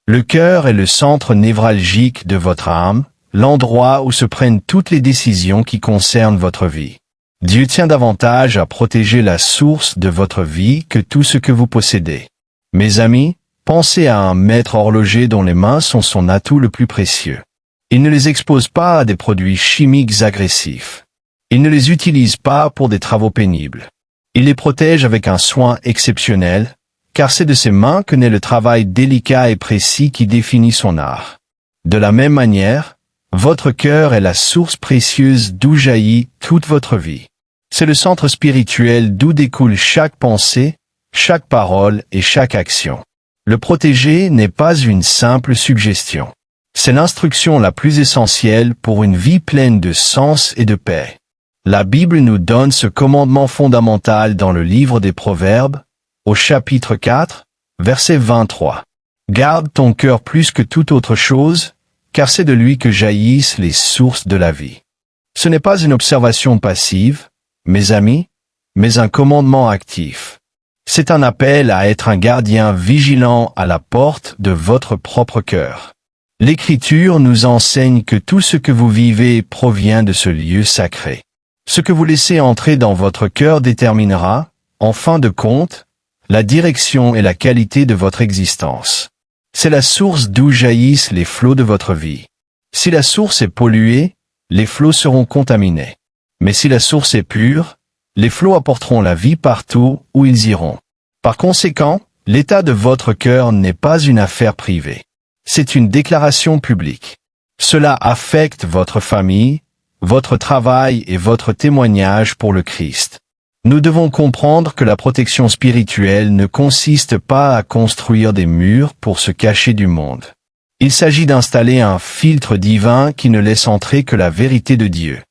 Le cœur est le centre névralgique de votre âme, l'endroit où se prennent toutes les décisions qui concernent votre vie. Dieu tient davantage à protéger la source de votre vie que tout ce que vous possédez. Mes amis, pensez à un maître horloger dont les mains sont son atout le plus précieux. Il ne les expose pas à des produits chimiques agressifs. Il ne les utilise pas pour des travaux pénibles. Il les protège avec un soin exceptionnel, car c'est de ses mains que naît le travail délicat et précis qui définit son art. De la même manière, votre cœur est la source précieuse d'où jaillit toute votre vie. C'est le centre spirituel d'où découle chaque pensée, chaque parole et chaque action. Le protéger n'est pas une simple suggestion. C'est l'instruction la plus essentielle pour une vie pleine de sens et de paix. La Bible nous donne ce commandement fondamental dans le livre des Proverbes, au chapitre 4, verset 23. Garde ton cœur plus que toute autre chose, car c'est de lui que jaillissent les sources de la vie. Ce n'est pas une observation passive, mes amis, mais un commandement actif. C'est un appel à être un gardien vigilant à la porte de votre propre cœur. L'Écriture nous enseigne que tout ce que vous vivez provient de ce lieu sacré. Ce que vous laissez entrer dans votre cœur déterminera, en fin de compte, la direction et la qualité de votre existence. C'est la source d'où jaillissent les flots de votre vie. Si la source est polluée, les flots seront contaminés. Mais si la source est pure, les flots apporteront la vie partout où ils iront. Par conséquent, l'état de votre cœur n'est pas une affaire privée. C'est une déclaration publique. Cela affecte votre famille, votre travail et votre témoignage pour le Christ. Nous devons comprendre que la protection spirituelle ne consiste pas à construire des murs pour se cacher du monde. Il s'agit d'installer un filtre divin qui ne laisse entrer que la vérité de Dieu.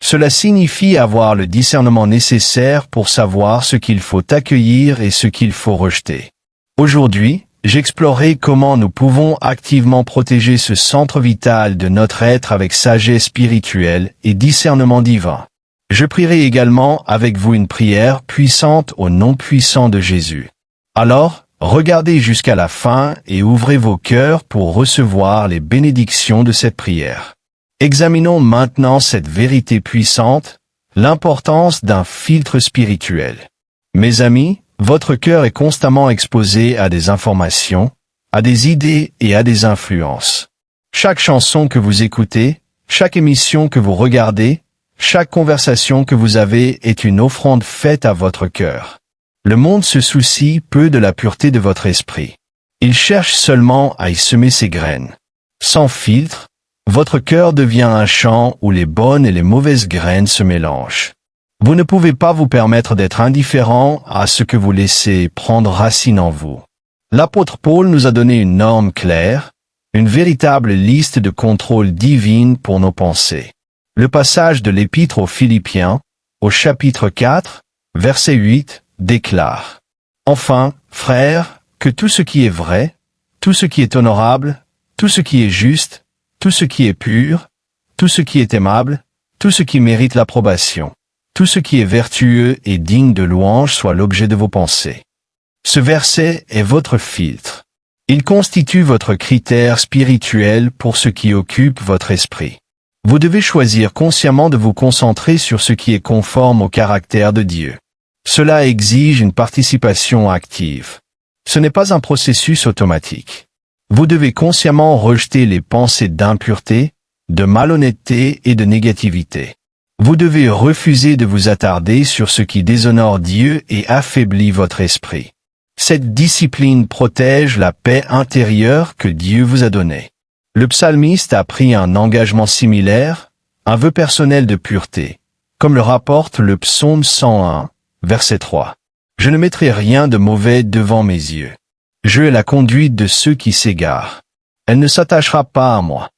Cela signifie avoir le discernement nécessaire pour savoir ce qu'il faut accueillir et ce qu'il faut rejeter. Aujourd'hui, j'explorerai comment nous pouvons activement protéger ce centre vital de notre être avec sagesse spirituelle et discernement divin. Je prierai également avec vous une prière puissante au nom puissant de Jésus. Alors, regardez jusqu'à la fin et ouvrez vos cœurs pour recevoir les bénédictions de cette prière. Examinons maintenant cette vérité puissante, l'importance d'un filtre spirituel. Mes amis, votre cœur est constamment exposé à des informations, à des idées et à des influences. Chaque chanson que vous écoutez, chaque émission que vous regardez, chaque conversation que vous avez est une offrande faite à votre cœur. Le monde se soucie peu de la pureté de votre esprit. Il cherche seulement à y semer ses graines. Sans filtre, votre cœur devient un champ où les bonnes et les mauvaises graines se mélangent. Vous ne pouvez pas vous permettre d'être indifférent à ce que vous laissez prendre racine en vous. L'apôtre Paul nous a donné une norme claire, une véritable liste de contrôle divine pour nos pensées. Le passage de l'Épître aux Philippiens, au chapitre 4, verset 8, déclare « Enfin, frères, que tout ce qui est vrai, tout ce qui est honorable, tout ce qui est juste, tout ce qui est pur, tout ce qui est aimable, tout ce qui mérite l'approbation, tout ce qui est vertueux et digne de louange soit l'objet de vos pensées. » Ce verset est votre filtre. Il constitue votre critère spirituel pour ce qui occupe votre esprit. Vous devez choisir consciemment de vous concentrer sur ce qui est conforme au caractère de Dieu. Cela exige une participation active. Ce n'est pas un processus automatique. Vous devez consciemment rejeter les pensées d'impureté, de malhonnêteté et de négativité. Vous devez refuser de vous attarder sur ce qui déshonore Dieu et affaiblit votre esprit. Cette discipline protège la paix intérieure que Dieu vous a donnée. Le psalmiste a pris un engagement similaire, un vœu personnel de pureté, comme le rapporte le psaume 101, verset 3. « Je ne mettrai rien de mauvais devant mes yeux. Je ai la conduite de ceux qui s'égarent. Elle ne s'attachera pas à moi. »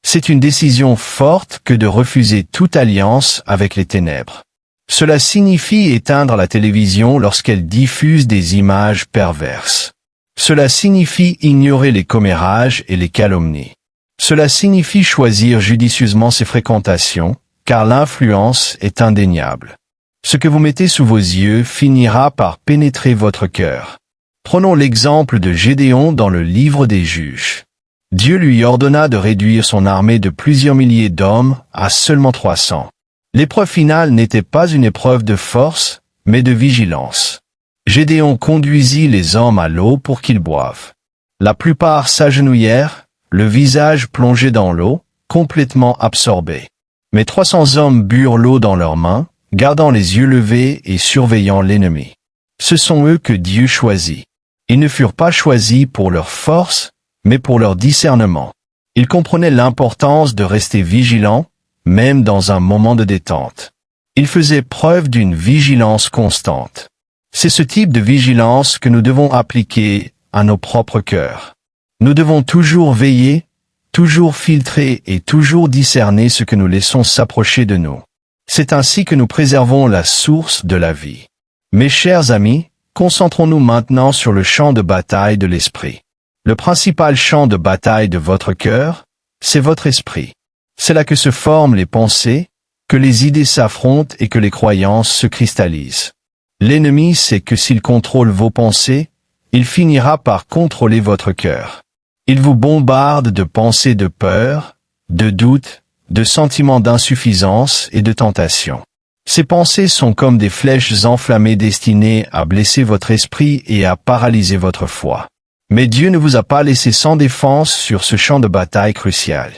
C'est une décision forte que de refuser toute alliance avec les ténèbres. Cela signifie éteindre la télévision lorsqu'elle diffuse des images perverses. Cela signifie ignorer les commérages et les calomnies. Cela signifie choisir judicieusement ses fréquentations, car l'influence est indéniable. Ce que vous mettez sous vos yeux finira par pénétrer votre cœur. Prenons l'exemple de Gédéon dans le livre des Juges. Dieu lui ordonna de réduire son armée de plusieurs milliers d'hommes à seulement 300. L'épreuve finale n'était pas une épreuve de force, mais de vigilance. Gédéon conduisit les hommes à l'eau pour qu'ils boivent. La plupart s'agenouillèrent, le visage plongé dans l'eau, complètement absorbés. Mais 300 hommes burent l'eau dans leurs mains, gardant les yeux levés et surveillant l'ennemi. Ce sont eux que Dieu choisit. Ils ne furent pas choisis pour leur force, mais pour leur discernement. Ils comprenaient l'importance de rester vigilants, même dans un moment de détente. Ils faisaient preuve d'une vigilance constante. C'est ce type de vigilance que nous devons appliquer à nos propres cœurs. Nous devons toujours veiller, toujours filtrer et toujours discerner ce que nous laissons s'approcher de nous. C'est ainsi que nous préservons la source de la vie. Mes chers amis, concentrons-nous maintenant sur le champ de bataille de l'esprit. Le principal champ de bataille de votre cœur, c'est votre esprit. C'est là que se forment les pensées, que les idées s'affrontent et que les croyances se cristallisent. L'ennemi sait que s'il contrôle vos pensées, il finira par contrôler votre cœur. Il vous bombarde de pensées de peur, de doute, de sentiments d'insuffisance et de tentation. Ces pensées sont comme des flèches enflammées destinées à blesser votre esprit et à paralyser votre foi. Mais Dieu ne vous a pas laissé sans défense sur ce champ de bataille crucial.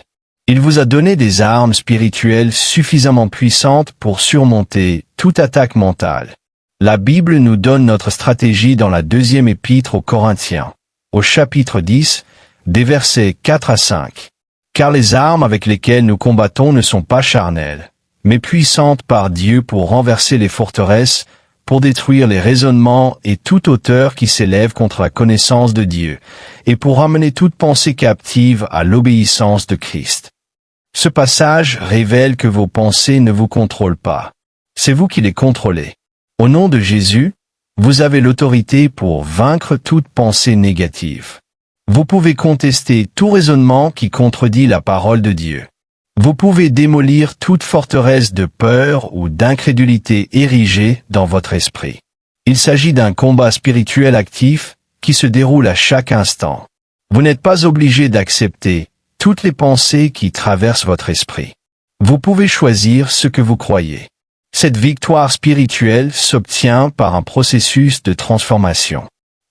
Il vous a donné des armes spirituelles suffisamment puissantes pour surmonter toute attaque mentale. La Bible nous donne notre stratégie dans la deuxième épître aux Corinthiens, au chapitre 10, des versets 4 à 5. Car les armes avec lesquelles nous combattons ne sont pas charnelles, mais puissantes par Dieu pour renverser les forteresses, pour détruire les raisonnements et toute hauteur qui s'élève contre la connaissance de Dieu, et pour ramener toute pensée captive à l'obéissance de Christ. Ce passage révèle que vos pensées ne vous contrôlent pas. C'est vous qui les contrôlez. Au nom de Jésus, vous avez l'autorité pour vaincre toute pensée négative. Vous pouvez contester tout raisonnement qui contredit la parole de Dieu. Vous pouvez démolir toute forteresse de peur ou d'incrédulité érigée dans votre esprit. Il s'agit d'un combat spirituel actif qui se déroule à chaque instant. Vous n'êtes pas obligé d'accepter toutes les pensées qui traversent votre esprit. Vous pouvez choisir ce que vous croyez. Cette victoire spirituelle s'obtient par un processus de transformation.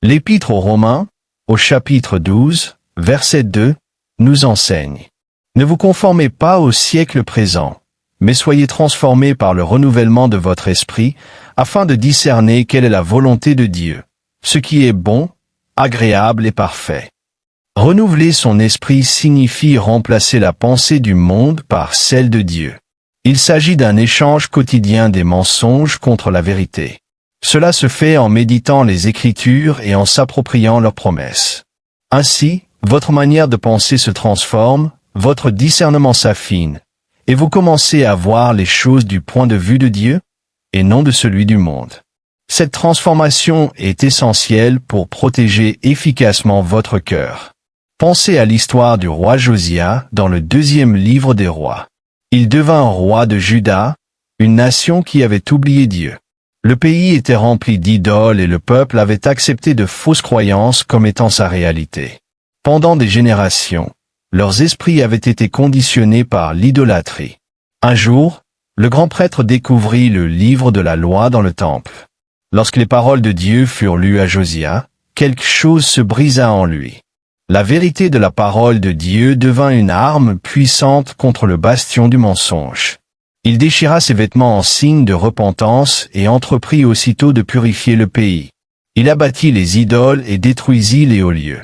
L'Épître aux Romains, au chapitre 12, verset 2, nous enseigne. Ne vous conformez pas au siècle présent, mais soyez transformés par le renouvellement de votre esprit, afin de discerner quelle est la volonté de Dieu, ce qui est bon, agréable et parfait. Renouveler son esprit signifie remplacer la pensée du monde par celle de Dieu. Il s'agit d'un échange quotidien des mensonges contre la vérité. Cela se fait en méditant les Écritures et en s'appropriant leurs promesses. Ainsi, votre manière de penser se transforme, votre discernement s'affine, et vous commencez à voir les choses du point de vue de Dieu, et non de celui du monde. Cette transformation est essentielle pour protéger efficacement votre cœur. Pensez à l'histoire du roi Josia dans le deuxième livre des rois. Il devint roi de Juda, une nation qui avait oublié Dieu. Le pays était rempli d'idoles et le peuple avait accepté de fausses croyances comme étant sa réalité. Pendant des générations, leurs esprits avaient été conditionnés par l'idolâtrie. Un jour, le grand prêtre découvrit le livre de la loi dans le temple. Lorsque les paroles de Dieu furent lues à Josia, quelque chose se brisa en lui. La vérité de la parole de Dieu devint une arme puissante contre le bastion du mensonge. Il déchira ses vêtements en signe de repentance et entreprit aussitôt de purifier le pays. Il abattit les idoles et détruisit les hauts lieux.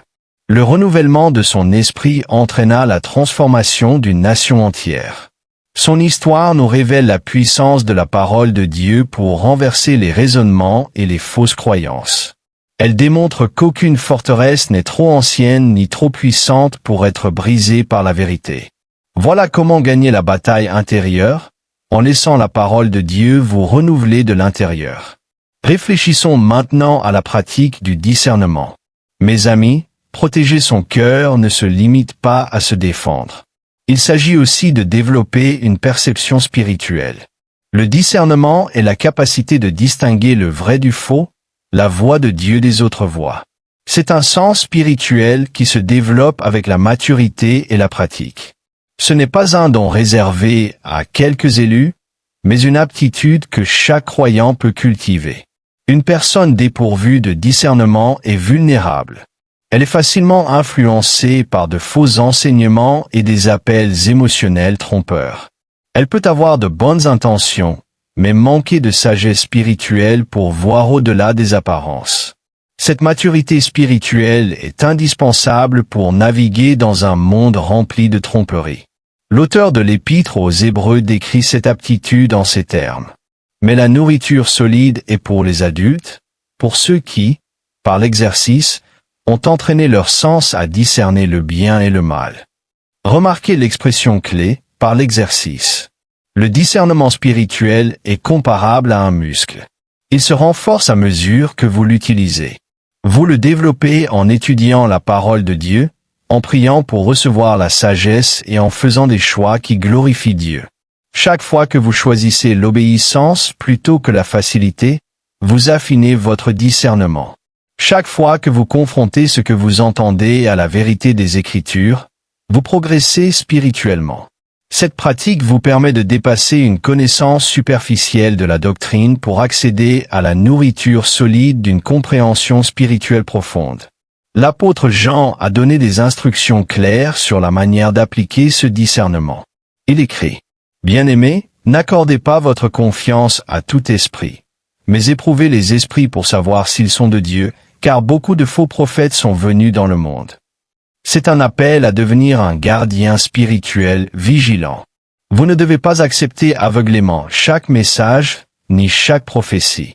Le renouvellement de son esprit entraîna la transformation d'une nation entière. Son histoire nous révèle la puissance de la parole de Dieu pour renverser les raisonnements et les fausses croyances. Elle démontre qu'aucune forteresse n'est trop ancienne ni trop puissante pour être brisée par la vérité. Voilà comment gagner la bataille intérieure, en laissant la parole de Dieu vous renouveler de l'intérieur. Réfléchissons maintenant à la pratique du discernement. Mes amis, protéger son cœur ne se limite pas à se défendre. Il s'agit aussi de développer une perception spirituelle. Le discernement est la capacité de distinguer le vrai du faux, la voix de Dieu des autres voix. C'est un sens spirituel qui se développe avec la maturité et la pratique. Ce n'est pas un don réservé à quelques élus, mais une aptitude que chaque croyant peut cultiver. Une personne dépourvue de discernement est vulnérable. Elle est facilement influencée par de faux enseignements et des appels émotionnels trompeurs. Elle peut avoir de bonnes intentions, mais manquer de sagesse spirituelle pour voir au-delà des apparences. Cette maturité spirituelle est indispensable pour naviguer dans un monde rempli de tromperies. L'auteur de l'Épître aux Hébreux décrit cette aptitude en ces termes. Mais la nourriture solide est pour les adultes, pour ceux qui, par l'exercice, ont entraîné leur sens à discerner le bien et le mal. Remarquez l'expression clé, par l'exercice. Le discernement spirituel est comparable à un muscle. Il se renforce à mesure que vous l'utilisez. Vous le développez en étudiant la parole de Dieu, en priant pour recevoir la sagesse et en faisant des choix qui glorifient Dieu. Chaque fois que vous choisissez l'obéissance plutôt que la facilité, vous affinez votre discernement. Chaque fois que vous confrontez ce que vous entendez à la vérité des Écritures, vous progressez spirituellement. Cette pratique vous permet de dépasser une connaissance superficielle de la doctrine pour accéder à la nourriture solide d'une compréhension spirituelle profonde. L'apôtre Jean a donné des instructions claires sur la manière d'appliquer ce discernement. Il écrit: « Bien-aimés, n'accordez pas votre confiance à tout esprit, mais éprouvez les esprits pour savoir s'ils sont de Dieu, car beaucoup de faux prophètes sont venus dans le monde. » C'est un appel à devenir un gardien spirituel vigilant. Vous ne devez pas accepter aveuglément chaque message, ni chaque prophétie.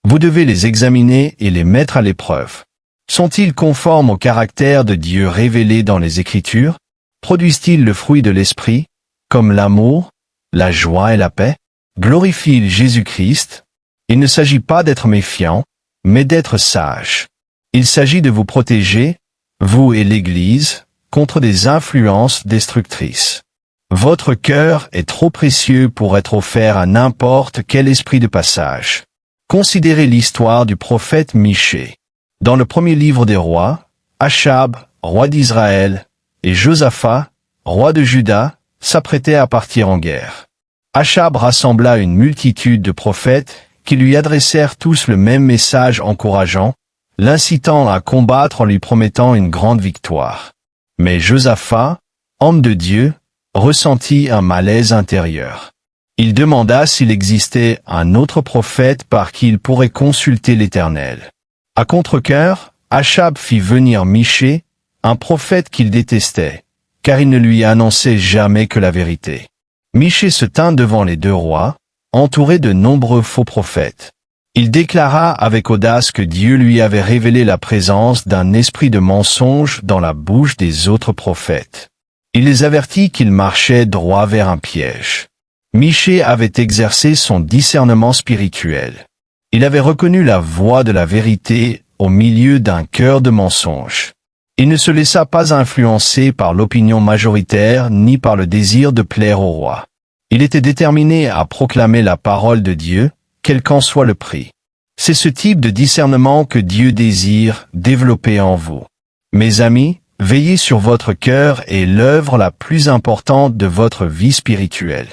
Vous devez les examiner et les mettre à l'épreuve. Sont-ils conformes au caractère de Dieu révélé dans les Écritures? Produisent-ils le fruit de l'Esprit, comme l'amour, la joie et la paix? Glorifient-ils Jésus-Christ? Il ne s'agit pas d'être méfiant, mais d'être sage. Il s'agit de vous protéger, vous et l'Église, contre des influences destructrices. Votre cœur est trop précieux pour être offert à n'importe quel esprit de passage. Considérez l'histoire du prophète Michée. Dans le premier livre des rois, Achab, roi d'Israël, et Josaphat, roi de Juda, s'apprêtaient à partir en guerre. Achab rassembla une multitude de prophètes qui lui adressèrent tous le même message encourageant, l'incitant à combattre en lui promettant une grande victoire. Mais Josaphat, homme de Dieu, ressentit un malaise intérieur. Il demanda s'il existait un autre prophète par qui il pourrait consulter l'Éternel. À contre-cœur, Achab fit venir Michée, un prophète qu'il détestait, car il ne lui annonçait jamais que la vérité. Michée se tint devant les deux rois, entouré de nombreux faux prophètes. Il déclara avec audace que Dieu lui avait révélé la présence d'un esprit de mensonge dans la bouche des autres prophètes. Il les avertit qu'ils marchaient droit vers un piège. Michée avait exercé son discernement spirituel. Il avait reconnu la voix de la vérité au milieu d'un cœur de mensonge. Il ne se laissa pas influencer par l'opinion majoritaire ni par le désir de plaire au roi. Il était déterminé à proclamer la parole de Dieu, quel qu'en soit le prix. C'est ce type de discernement que Dieu désire développer en vous. Mes amis, veillez sur votre cœur et l'œuvre la plus importante de votre vie spirituelle.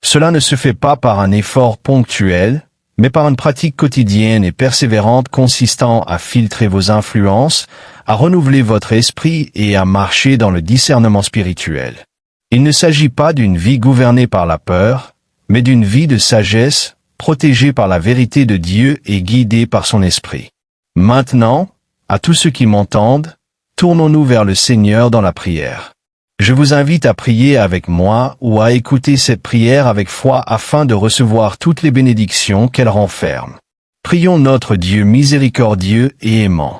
Cela ne se fait pas par un effort ponctuel, mais par une pratique quotidienne et persévérante consistant à filtrer vos influences, à renouveler votre esprit et à marcher dans le discernement spirituel. Il ne s'agit pas d'une vie gouvernée par la peur, mais d'une vie de sagesse, protégée par la vérité de Dieu et guidée par son esprit. Maintenant, à tous ceux qui m'entendent, tournons-nous vers le Seigneur dans la prière. Je vous invite à prier avec moi ou à écouter cette prière avec foi afin de recevoir toutes les bénédictions qu'elle renferme. Prions notre Dieu miséricordieux et aimant.